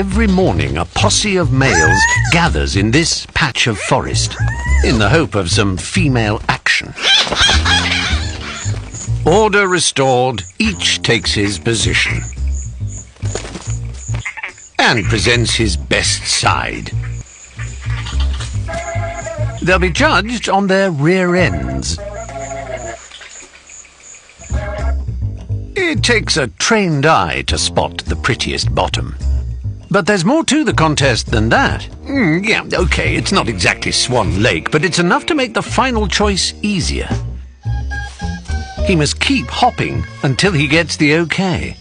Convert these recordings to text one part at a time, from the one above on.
Every morning a posse of males gathers in this patch of forest in the hope of some female action. Order restored, each takes his position and presents his best side. They'll be judged on their rear ends. It takes a trained eye to spot the prettiest bottom. But there's more to the contest than that. Yeah, okay, it's not exactly Swan Lake, but it's enough to make the final choice easier. He must keep hopping until he gets the okay.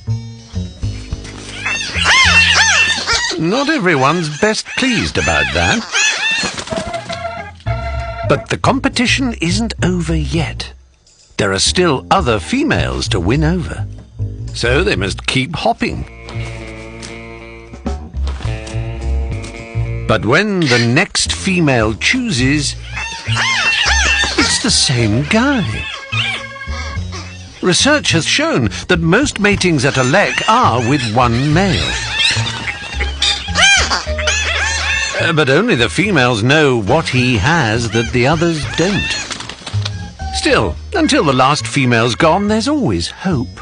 Not everyone's best pleased about that. But the competition isn't over yet. There are still other females to win over. So they must keep hopping. But when the next female chooses, it's the same guy. Research has shown that most matings at a lek are with one male. But only the females know what he has that the others don't. Still, until the last female's gone, there's always hope.